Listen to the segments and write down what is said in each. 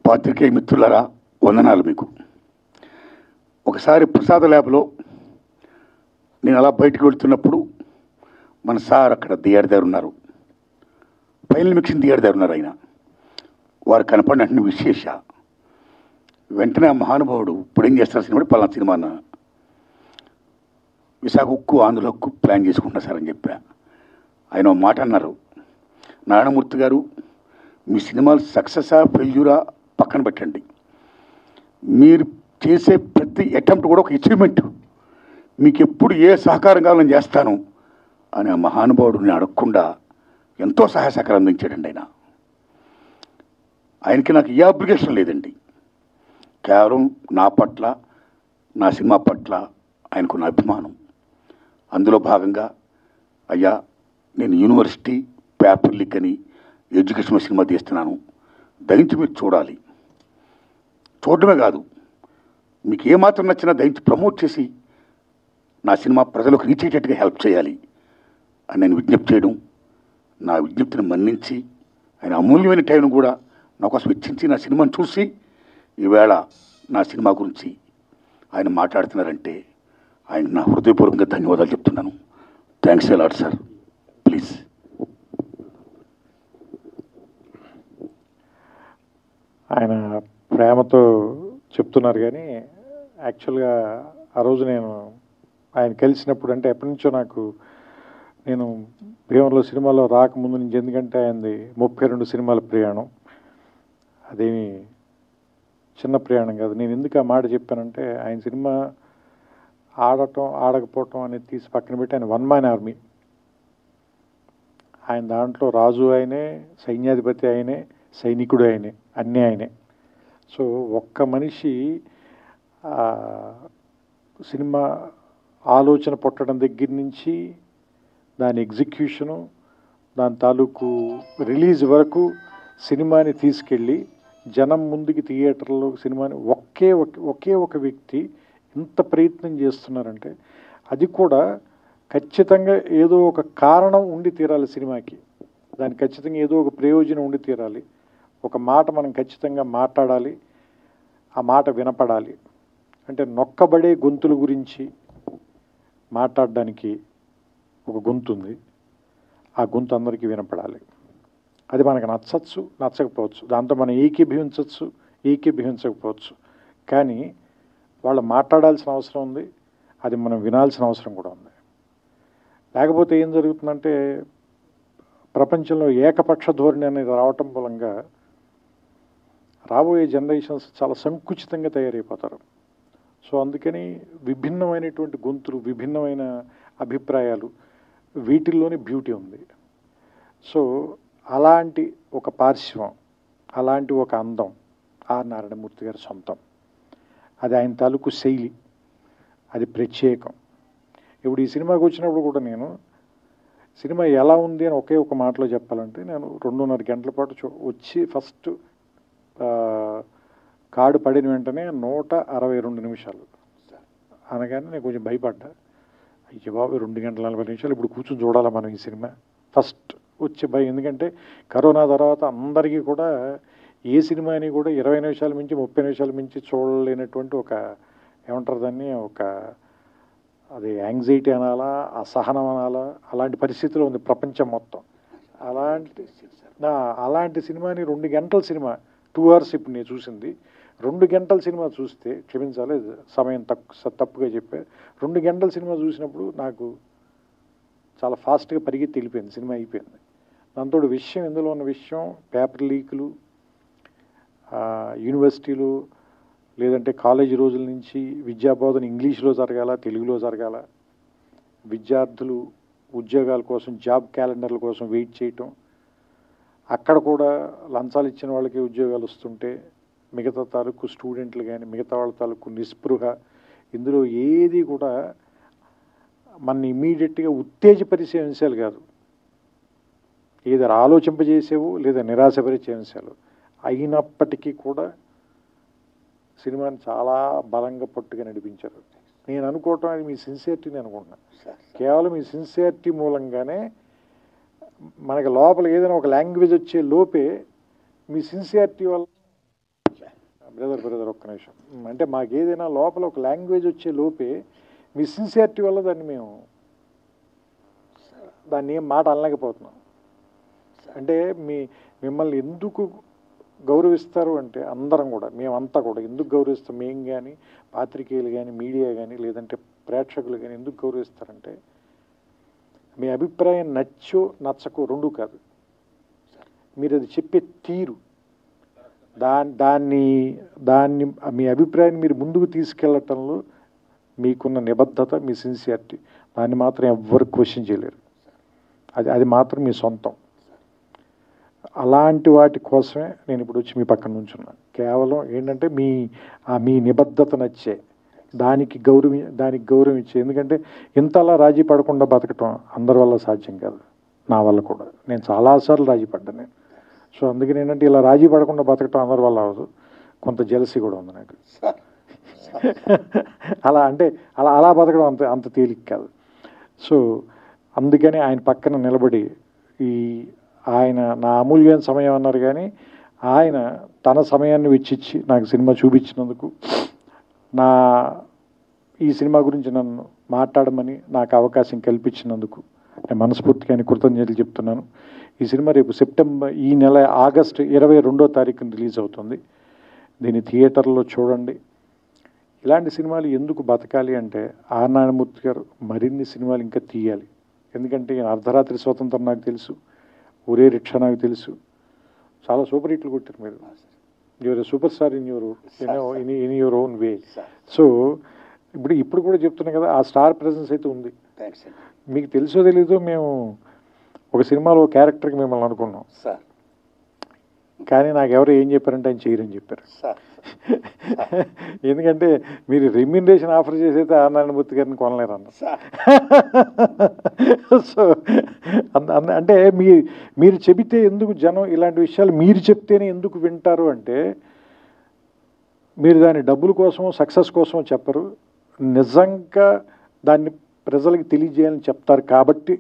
పాత్రికేయ మిత్రులారా, వందనాలు మీకు. ఒకసారి ప్రసాద ల్యాబ్లో నేను అలా బయటకు వెళ్తున్నప్పుడు మన సార్ అక్కడ దియాడి దగ్గర ఉన్నారు, ఫైనల్ మిక్సింగ్ దియాడి దగ్గర ఉన్నారు. ఆయన వారు కనపడిన వెంటనే విశేష వెంటనే ఆ మహానుభావుడు ఇప్పుడు ఏం చేస్తారు సినిమా, పలానా సినిమా అన్న విశాఖ ఉక్కు ఆంధ్ర ఉక్కు ప్లాన్ చేసుకుంటున్నా సార్ అని చెప్పా. ఆయన ఒక మాట అన్నారు, నారాయణమూర్తి గారు మీ సినిమాలు సక్సెసా ఫెయిల్యూరా పక్కన పెట్టండి, మీరు చేసే ప్రతి అటెంప్ట్ కూడా ఒక అచీవ్మెంట్, మీకు ఎప్పుడు ఏ సహకారం కావాలని చేస్తాను అని ఆ మహానుభావుడిని అడగకుండా ఎంతో సహాయ సహకారం అందించాడండి. ఆయనకి నాకు ఏ అబ్లిగేషన్ లేదండి, కేవలం నా పట్ల నా సినిమా పట్ల ఆయనకున్న అభిమానం. అందులో భాగంగా అయ్యా నేను యూనివర్సిటీ పేపర్ లీక్ అని ఎడ్యుకేషన్ సినిమా తీస్తున్నాను, దయించి మీరు చూడాలి, చూడడమే కాదు మీకు ఏమాత్రం నచ్చినా దయించి ప్రమోట్ చేసి నా సినిమా ప్రజలకు రీచ్ అయ్యేటట్టుగా హెల్ప్ చేయాలి అని నేను విజ్ఞప్తి చేయడం, నా విజ్ఞప్తిని మన్నించి ఆయన అమూల్యమైన టైంను కూడా నా కోసం వెచ్చించి నా సినిమాను చూసి ఈవేళ నా సినిమా గురించి ఆయన మాట్లాడుతున్నారంటే ఆయన నా హృదయపూర్వకంగా ధన్యవాదాలు చెప్తున్నాను. Thanks a lot sir. Please. ఆయన ప్రేమతో చెప్తున్నారు కానీ యాక్చువల్గా ఆ రోజు నేను ఆయన కలిసినప్పుడు, అంటే ఎప్పటి నుంచో నేను భీమవరంలో సినిమాలో రాకముందు నుంచి, ఎందుకంటే ఆయనది 32 సినిమాల ప్రయాణం, అదేమి చిన్న ప్రయాణం కాదు. నేను ఎందుకు ఆ మాట చెప్పానంటే ఆయన సినిమా ఆడటం ఆడకపోవటం అనేది తీసి పక్కన పెట్టి ఆయన వన్ మ్యాన్ ఆర్మీ. ఆయన దాంట్లో రాజు ఆయనే, సైన్యాధిపతి ఆయనే, సైనికుడు ఆయనే, అన్నీ ఆయనే. సో ఒక్క మనిషి సినిమా ఆలోచన పుట్టడం దగ్గర నుంచి దాని ఎగ్జిక్యూషను, దాని తాలూకు రిలీజ్ వరకు సినిమాని తీసుకెళ్ళి జనం ముందుకి థియేటర్లో సినిమాని ఒకే ఒక వ్యక్తి ఇంత ప్రయత్నం చేస్తున్నారంటే అది కూడా ఖచ్చితంగా ఏదో ఒక కారణం ఉండి తీరాలి సినిమాకి, దానికి ఖచ్చితంగా ఏదో ఒక ప్రయోజనం ఉండి తీరాలి, ఒక మాట మనం ఖచ్చితంగా మాట్లాడాలి, ఆ మాట వినపడాలి. అంటే నొక్కబడే గొంతుల గురించి మాట్లాడడానికి ఒక గొంతు ఉంది, ఆ గొంతు అందరికీ వినపడాలి. అది మనకు నచ్చచ్చు, నచ్చకపోవచ్చు, దాంతో మనం ఏకీభవించవచ్చు, ఏకీభవించకపోవచ్చు, కానీ వాళ్ళు మాట్లాడాల్సిన అవసరం ఉంది, అది మనం వినాల్సిన అవసరం కూడా ఉంది. లేకపోతే ఏం జరుగుతుందంటే ప్రపంచంలో ఏకపక్ష ధోరణి అనేది రావటం మూలంగా రాబోయే జనరేషన్స్ చాలా సంకుచితంగా తయారైపోతారు. సో అందుకని విభిన్నమైనటువంటి గొంతులు, విభిన్నమైన అభిప్రాయాలు, వీటిల్లోనే బ్యూటీ ఉంది. సో అలాంటి ఒక పార్శ్వం, అలాంటి ఒక అందం ఆర్ నారాయణమూర్తి గారి సొంతం. అది ఆయన తాలూకు శైలి, అది ప్రత్యేకం. ఇప్పుడు ఈ సినిమాకి వచ్చినప్పుడు కూడా నేను సినిమా ఎలా ఉంది అని ఒకే ఒక మాటలో చెప్పాలంటే, నేను 2.5 గంటల పాటు వచ్చి ఫస్ట్ కార్డు పడిన వెంటనే 162 నిమిషాలు అనగానే నేను కొంచెం భయపడ్డా. అయ్యో బాబు 2 గంటల 40 నిమిషాలు ఇప్పుడు కూర్చొని చూడాలా మనం ఈ సినిమా, ఫస్ట్ వచ్చే భయం. ఎందుకంటే కరోనా తర్వాత అందరికీ కూడా ఏ సినిమాని కూడా 20 నిమిషాల మించి 30 నిమిషాల మించి చూడలేనటువంటి ఒక, ఏమంటారు దాన్ని, ఒక అది యాంగ్జైటీ అనాలా, అసహనం అనాలా, అలాంటి పరిస్థితిలో ఉంది ప్రపంచం మొత్తం. అలాంటి సినిమాని 2 గంటల సినిమా, 2 hours ఇప్పుడు నేను చూసింది, 2 గంటల సినిమా చూస్తే, క్షమించాలి సమయం తప్పుగా చెప్పా, 2 గంటల సినిమా చూసినప్పుడు నాకు చాలా ఫాస్ట్గా పరిగెత్తి వెళ్ళిపోయింది, సినిమా అయిపోయింది. దాంతో విషయం, ఇందులో ఉన్న విషయం పేపర్ లీకులు, యూనివర్సిటీలు లేదంటే కాలేజీ రోజుల నుంచి విద్యాబోధన ఇంగ్లీష్లో జరగాల, తెలుగులో జరగాల, విద్యార్థులు ఉద్యోగాల కోసం జాబ్ క్యాలెండర్ల కోసం వెయిట్ చేయటం, అక్కడ కూడా లంచాలు ఇచ్చిన వాళ్ళకి ఉద్యోగాలు వస్తుంటే మిగతా తాలూకు స్టూడెంట్లు కానీ మిగతా వాళ్ళ తాలూకు నిస్పృహ, ఇందులో ఏది కూడా మన ఇమీడియట్గా ఉత్తేజపరిచే అంశాలు కాదు, ఏదో ఆలోచింపజేసేవు లేదా నిరాశపరిచే అంశాలు అయినప్పటికీ కూడా సినిమాని చాలా బలంగా పట్టుగా నడిపించారు. నేను అనుకోవటం అది మీ సిన్సియారిటీని అనుకుంటున్నాను. కేవలం మీ సిన్సియారిటీ మూలంగానే మనకి లోపల ఏదైనా ఒక లాంగ్వేజ్ వచ్చే లోపే మీ సిన్సియారిటీ వల్ల బ్రదర్ ఒక్క నిమిషం. అంటే మాకు ఏదైనా లోపల ఒక లాంగ్వేజ్ వచ్చే లోపే మీ సిన్సియారిటీ వల్ల దాన్ని ఏం మాట అనలేకపోతున్నాం. అంటే మిమ్మల్ని ఎందుకు గౌరవిస్తారు అంటే అందరం కూడా, మేమంతా కూడా ఎందుకు గౌరవిస్తాం, మేం కానీ పాత్రికేయులు కానీ మీడియా కానీ లేదంటే ప్రేక్షకులు కానీ ఎందుకు గౌరవిస్తారంటే మీ అభిప్రాయం నచ్చో నచ్చకో రెండూ కాదు, మీరు అది చెప్పే తీరు, దాన్ని మీ అభిప్రాయాన్ని మీరు ముందుకు తీసుకెళ్లటంలో మీకున్న నిబద్ధత, మీ సిన్సియారిటీ, దాన్ని మాత్రం ఎవ్వరు క్వశ్చన్ చేయలేరు. అది మాత్రం మీ సొంతం. అలాంటి వాటి కోసమే నేను ఇప్పుడు వచ్చి మీ పక్కన నుంచున్నాను. కేవలం ఏంటంటే మీ నిబద్ధత నచ్చే దానికి గౌరవం ఇచ్చే. ఎందుకంటే ఇంతలా రాజీ పడకుండా బతకటం అందరి వల్ల సాధ్యం కాదు, నా వల్ల కూడా. నేను చాలాసార్లు రాజీ పడ్డాను నేను. సో అందుకని ఏంటంటే ఇలా రాజీ పడకుండా బతకటం అందరి వల్ల అవ్వదు, కొంత జెలసీ కూడా ఉంది నాకు. అలా బతకడం అంత తేలిక కాదు. సో అందుకని ఆయన పక్కన నిలబడి ఆయన నా అమూల్యమైన సమయం అన్నారు, కానీ ఆయన తన సమయాన్ని వెచ్చిచ్చి నాకు సినిమా చూపించినందుకు, ఈ సినిమా గురించి నన్ను మాట్లాడమని నాకు అవకాశం కల్పించినందుకు నేను మనస్ఫూర్తిగా కృతజ్ఞతలు చెప్తున్నాను. ఈ సినిమా రేపు ఈ నెల ఆగస్టు 22వ తారీఖున రిలీజ్ అవుతుంది. దీన్ని థియేటర్లో చూడండి. ఇలాంటి సినిమాలు ఎందుకు బతకాలి అంటే ఆర్ నారాయణమూర్తి గారు మరిన్ని సినిమాలు ఇంకా తీయాలి. ఎందుకంటే అర్ధరాత్రి స్వతంత్రం నాకు తెలుసు, ఒరే రిక్షా నాకు తెలుసు, చాలా సూపర్ హిట్లు కొట్టారు మీరు. You're super star in your own way. So ఇప్పుడు కూడా చెప్తున్నాం కదా, ఆ స్టార్ ప్రెజెన్స్ అయితే ఉంది. మీకు తెలుసో తెలీదో, మేము ఒక సినిమాలో క్యారెక్టర్కి మిమ్మల్ని అనుకున్నాం, కానీ నాకు ఎవరు ఏం చెప్పారంటే ఆయన చేయరని చెప్పారు. ఎందుకంటే మీరు రెమ్యూనరేషన్ ఆఫర్ చేసైతే ఆర్ నారాయణమూర్తి గారిని కొనలేరు అన్న. సో అంటే మీరు చెబితే ఎందుకు జనం ఇలాంటి విషయాలు మీరు చెప్తేనే ఎందుకు వింటారు అంటే, మీరు దాని డబ్బుల కోసం సక్సెస్ కోసం చెప్పరు, నిజంగా దాన్ని ప్రజలకు తెలియజేయాలని చెప్తారు కాబట్టి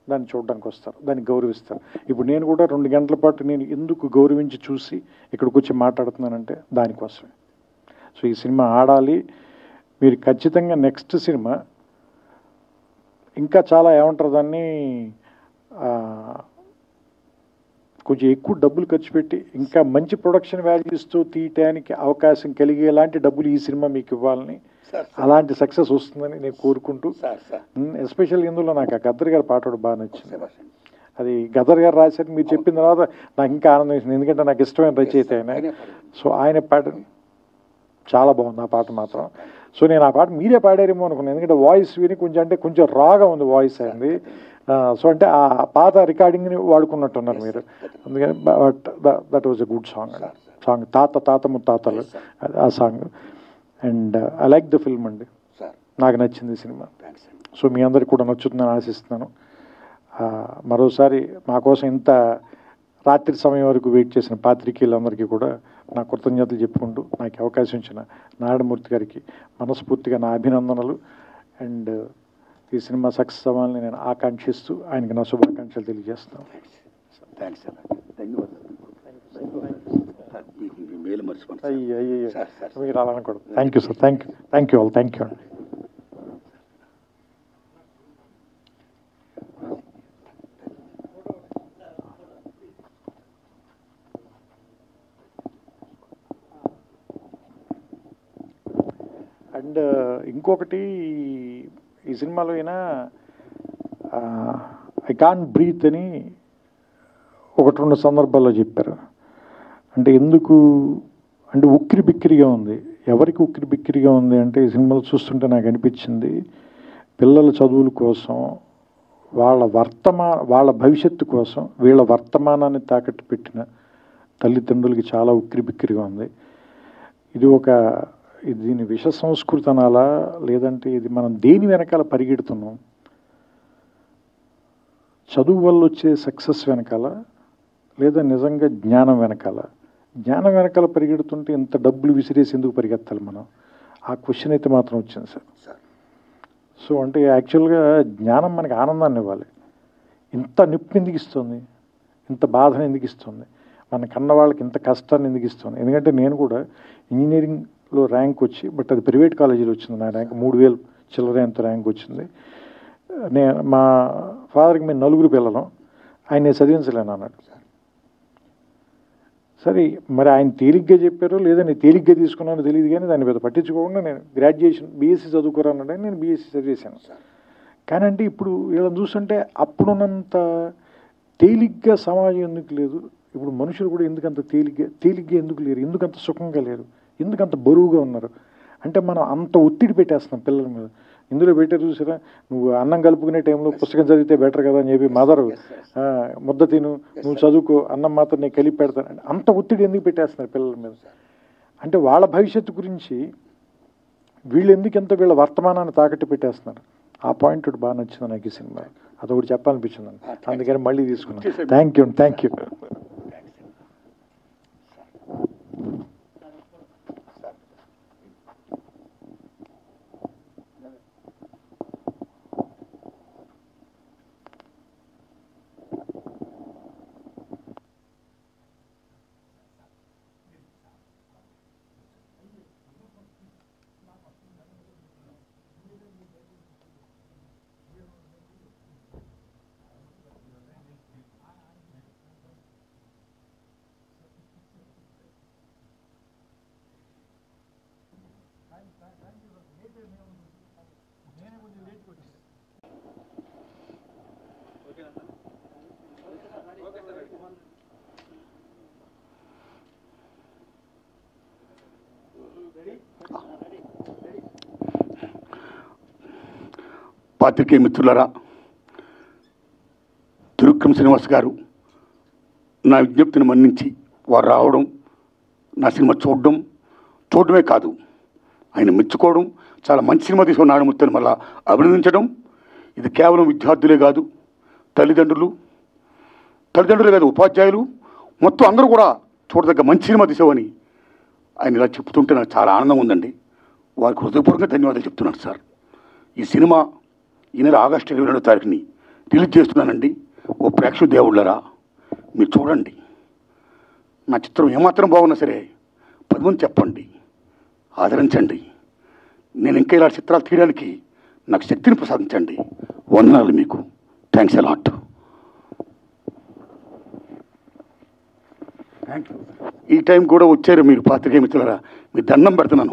దాన్ని చూడడానికి వస్తారు, దాన్ని గౌరవిస్తారు. ఇప్పుడు నేను కూడా 2 గంటల పాటు నేను ఎందుకు గౌరవించి చూసి ఇక్కడికి వచ్చి మాట్లాడుతున్నానంటే దానికోసమే. సో ఈ సినిమా ఆడాలి. మీరు ఖచ్చితంగా నెక్స్ట్ సినిమా ఇంకా చాలా ఏమంటారు దాన్ని, కొంచెం ఎక్కువ డబ్బులు ఖర్చు పెట్టి ఇంకా మంచి ప్రొడక్షన్ వాల్యూస్తో తీయటానికి అవకాశం కలిగేలాంటి డబ్బులు ఈ సినిమా మీకు ఇవ్వాలని, అలాంటి సక్సెస్ వస్తుందని నేను కోరుకుంటూ, ఎస్పెషల్ ఇందులో నాకు ఆ గద్దర్ గారి పాట కూడా బాగా నచ్చింది. అది గద్దర్ గారు రాశారు, మీరు చెప్పిన తర్వాత నాకు ఇంకా ఆనందం వేసింది, ఎందుకంటే నాకు ఇష్టమైన రచయిత ఆయన. సో ఆయన పాట చాలా బాగుంది ఆ పాట మాత్రం. సో నేను ఆ పాట మీరే పాడారేమో అనుకున్నాను, ఎందుకంటే వాయిస్ విని కొంచెం రాగా ఉంది వాయిస్ అయింది. సో అంటే ఆ పాత రికార్డింగ్ని వాడుకున్నట్టున్నారు మీరు, అందుకని that was a good song తాత ముత్తాతలు ఆ song. And I like the film అండి, నాకు నచ్చింది సినిమా. సో మీ అందరికి కూడా నచ్చుతుందని ఆశిస్తున్నాను. మరోసారి మా కోసం ఇంత రాత్రి సమయం వరకు వెయిట్ చేసిన పాత్రికేయులందరికీ కూడా నా కృతజ్ఞతలు చెప్పుకుంటూ, నాకు అవకాశం ఇచ్చిన నారాయణమూర్తి గారికి మనస్ఫూర్తిగా నా అభినందనలు. అండ్ ఈ సినిమా సక్సెస్ అవ్వాలని నేను ఆకాంక్షిస్తూ ఆయనకి నా శుభాకాంక్షలు తెలియజేస్తున్నాను. అయ్యో మీరు అలా అనకూడదు. Thank you sir, thank you all, thank you అండి. అండ్ ఇంకొకటి, ఈ సినిమాలో అయినా ఐ కాంట్ బ్రీత్ అని 1-2 సందర్భాల్లో చెప్పారు. అంటే ఎందుకు అంటే ఉక్కిరి బిక్కిరిగా ఉంది. ఎవరికి ఉక్కిరి బిక్కిరిగా ఉంది అంటే, ఈ సినిమాలు చూస్తుంటే నాకు అనిపించింది, పిల్లల చదువుల కోసం, వాళ్ళ భవిష్యత్తు కోసం వీళ్ళ వర్తమానాన్ని తాకట్టు పెట్టిన తల్లిదండ్రులకి చాలా ఉక్కిరి బిక్కిరిగా ఉంది. దీని విష సంస్కృతి అనాలా, లేదంటే ఇది మనం దేని వెనకాల పరిగెడుతున్నాం, చదువు వల్ల వచ్చే సక్సెస్ వెనకాల, లేదా నిజంగా జ్ఞానం వెనకాల పరిగెడుతుంటే ఇంత డబ్బులు విసిరేసి ఎందుకు పరిగెత్తాలి మనం? ఆ క్వశ్చన్ అయితే మాత్రం వచ్చింది సార్. సో అంటే యాక్చువల్గా జ్ఞానం మనకి ఆనందాన్ని ఇవ్వాలి, ఇంత నొప్పి ఎందుకు ఇస్తుంది, ఇంత బాధను ఎందుకు ఇస్తుంది? మన కన్న వాళ్ళకి ఇంత కష్టాన్ని ఎందుకు ఇస్తాను? ఎందుకంటే నేను కూడా ఇంజనీరింగ్లో ర్యాంక్ వచ్చి, బట్ అది ప్రైవేట్ కాలేజీలో వచ్చింది నా ర్యాంక్, 3000 చిల్లర ఎంత ర్యాంక్ వచ్చింది. మా ఫాదర్కి మేము 9 పిల్లలం, ఆయన చదివించలేను అన్నాడు. సరే మరి ఆయన తేలిగ్గా చెప్పారో లేదా నేను తేలిగ్గా తీసుకున్నానో తెలియదు, కానీ దాన్ని పెద్ద పట్టించుకోకుండా నేను గ్రాడ్యుయేషన్ బీఎస్సీ చదువుకోరానంటే నేను బీఎస్సీ చదివేశాను. కానీ అంటే ఇప్పుడు వీళ్ళని చూస్తుంటే అప్పుడున్నంత తేలిగ్గా సమాజం ఎందుకు లేదు, ఇప్పుడు మనుషులు కూడా ఎందుకంత తేలిగ్గా ఎందుకు లేరు, ఎందుకంత సుఖంగా లేరు, ఎందుకంత బరువుగా ఉన్నారు అంటే మనం అంత ఒత్తిడి పెట్టేస్తున్నాం పిల్లల మీద. ఇందులో పెట్టారు చూసారా, నువ్వు అన్నం కలుపుకునే టైంలో పుస్తకం చదివితే బెటర్ కదా అని చెప్పి మదరు ముద్ద తిను, నువ్వు చదువుకో, అన్నం మాత్రం నేను కలిపి పెడతాను, అంత ఒత్తిడి ఎందుకు పెట్టేస్తున్నారు పిల్లల మీద? అంటే వాళ్ళ భవిష్యత్తు గురించి వీళ్ళు ఎందుకు ఎంత వీళ్ళ వర్తమానాన్ని తాకట్టు పెట్టేస్తున్నారు? ఆ పాయింట్ ఒకటి బాగా నచ్చింది నాకు ఈ సినిమా, అదొకటి చెప్పాలనిపించింది, అందుకని మళ్ళీ తీసుకున్నాను. Thank you. పాత్రికేయ మిత్రులరా, త్రివిక్రమ్ శ్రీనివాస్ గారు నా విజ్ఞప్తిని మన్నించి వారు రావడం, నా సినిమా చూడడమే కాదు ఆయన మెచ్చుకోవడం, చాలా మంచి సినిమా తీసుకున్న నారాయణమూర్తిని మళ్ళా అభినందించడం, ఇది కేవలం విద్యార్థులే కాదు, తల్లిదండ్రులే కాదు, ఉపాధ్యాయులు మొత్తం అందరూ కూడా చూడదగ్గ మంచి సినిమా తీసావని ఆయన ఇలా చెప్తుంటే నాకు చాలా ఆనందం ఉందండి. వారికి హృదయపూర్వకంగా ధన్యవాదాలు చెప్తున్నాను సార్. ఈ సినిమా ఈ నెల ఆగస్టు 22వ తారీఖుని రిలీజ్ చేస్తున్నానండి. ఓ ప్రేక్షక దేవుళ్ళరా, మీరు చూడండి. నా చిత్రం ఏమాత్రం బాగున్నా సరే 10 మంది చెప్పండి, ఆదరించండి. నేను ఇంకా ఇలా చిత్రాలు తీయడానికి నాకు శక్తిని ప్రసాదించండి. వందనాలు మీకు. Thanks a lot. ఈ టైం కూడా వచ్చారు మీరు పాత్రికేయ మిత్రులరా, మీ దండం పెడుతున్నాను.